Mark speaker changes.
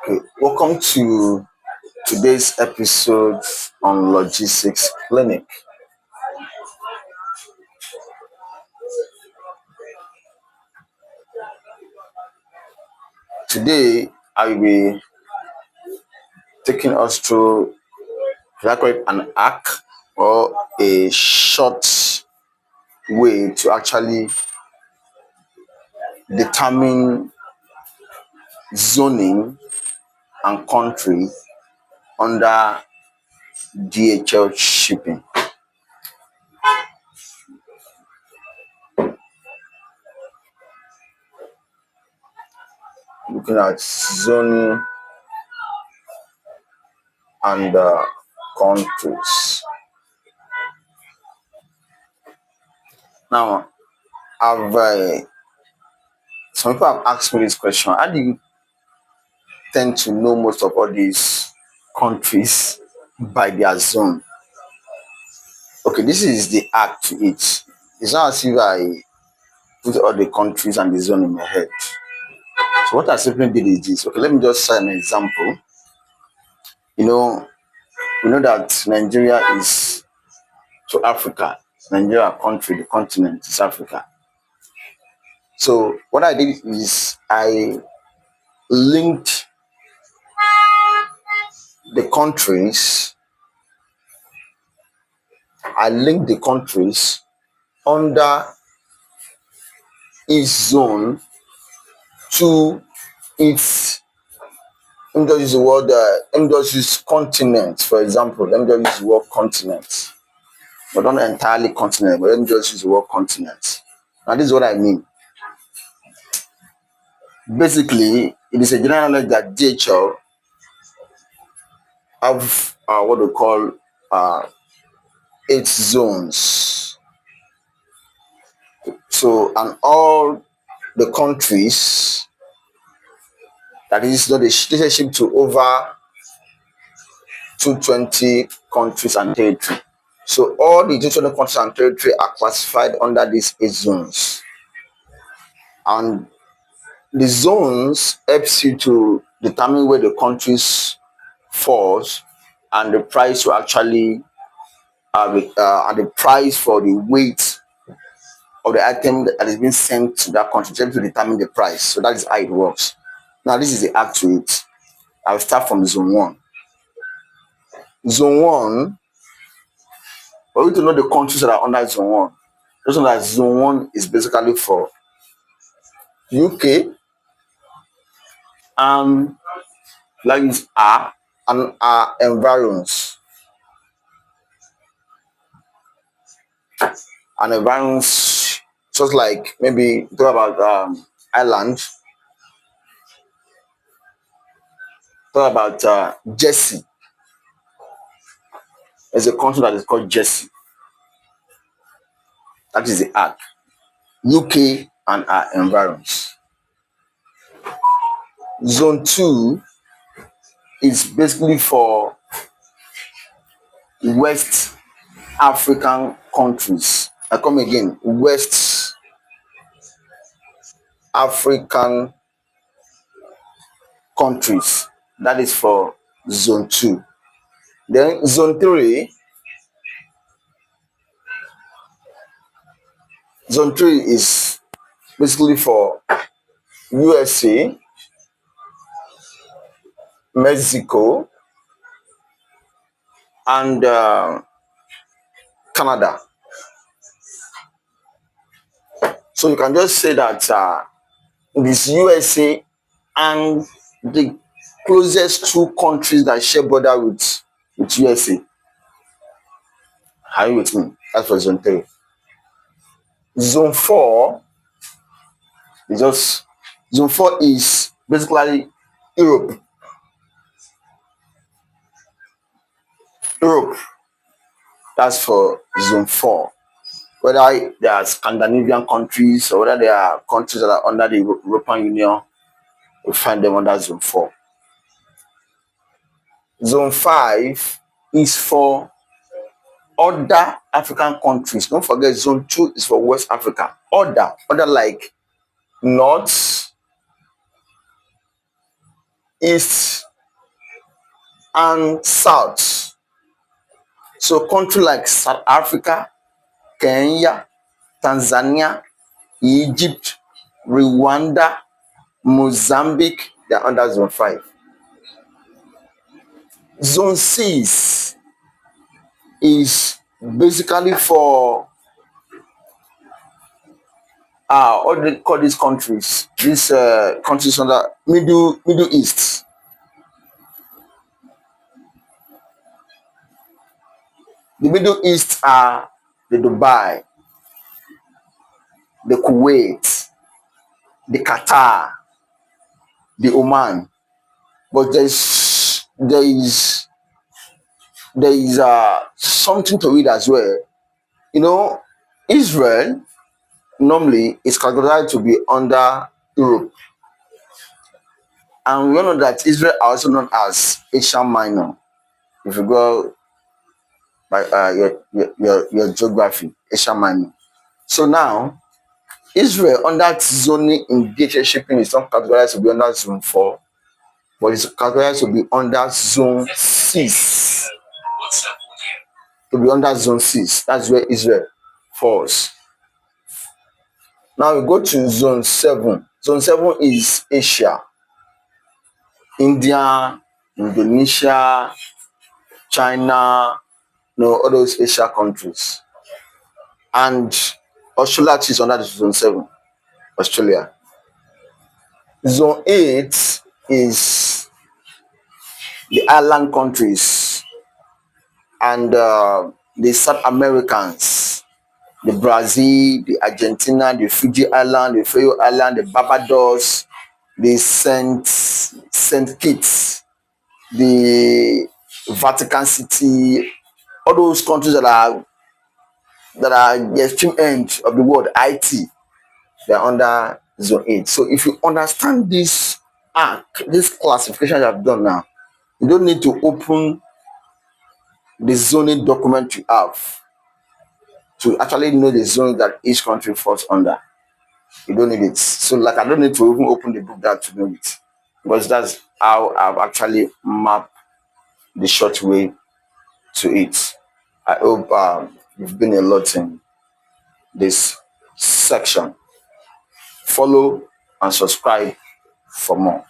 Speaker 1: Okay, welcome to today's episode on logistics clinic. Today, I will be taking us through, should I call it an arc or a short way to actually determine zoning and country under DHL shipping. Looking at zoning and countries. Now, I've some people have asked me this question: how do you tend to know most of all these countries by their zone? Okay, this is the act to it. It's not as if I put all the countries and the zone in my head. So what I simply did is this. Okay, let me just cite an example. You know, we know that Nigeria is to Africa. Nigeria country, the continent is Africa. So what I did is I linked the countries. I linked the countries under each zone to its, let me just use the word, let me just use continent, for example. Let me just use the word continent, but not entirely continent, but let me just use the word continent. Now, this is what I mean. Basically, it is a general knowledge that DHL have what we call uh, 8 zones. So, and all the countries, that is not a relationship to over 220 countries and territory. So all the 220 countries and territory are classified under these 8 zones. And the zones helps you to determine where the countries falls and the price to actually and the price for the weight of the item that is being sent to that country to determine the price. So that is how it works. Now this is the act to it. I'll start from zone 1. Zone 1, for you to know the countries that are under zone 1, just know that zone 1 is basically for UK and like this are and our environs. And environs, just like maybe talk about Ireland, talk about Jersey. There's a country that is called Jersey. That is the arc. UK and our environs. Zone 2 is basically for West African countries. I come again, West African countries. That is for zone 2. Then zone 3 is basically for USA, Mexico, and Canada. So you can just say that this USA and the closest 2 countries that share border with USA. Are you with me? That's for zone 3. Zone 4 is basically Europe. That's for zone 4. Whether they are Scandinavian countries or whether they are countries that are under the European Union, we find them under zone 4. Zone 5 is for other African countries. Don't forget, zone 2 is for West Africa. Other like North, east, and south. So countries like South Africa, Kenya, Tanzania, Egypt, Rwanda, Mozambique, they're under zone 5. Zone 6 is basically for what do they call these countries? These countries under Middle East. The Middle East are the Dubai, the Kuwait, the Qatar, the Oman. But there is something to it as well. You know, Israel normally is categorized to be under Europe, and we all know that Israel are also known as Asia Minor. If you go by your geography, Asia Minor. So now Israel under zoning in DHL shipping is not categorized to be under zone 4, but it's categorized to be under zone 6. To be under zone 6, that's where Israel falls. Now we go to zone 7. Zone 7 is Asia, India, Indonesia, China, all those Asia countries. And Australia is under the zone 7. Australia. Zone 8 is the island countries and the South Americans, the Brazil, the Argentina, the Fiji Island, the Faroe Island, the Barbados, the Saint Kitts, the Vatican City, all those countries that are the extreme end of the world, IT, they're under zone 8. So if you understand this this classification I've done now, you don't need to open the zoning document you have to actually know the zone that each country falls under. You don't need it. So like I don't need to even open the book that to know it, because that's how I've actually mapped the short way to it. I hope you've been a lot in this section. Follow and subscribe for more.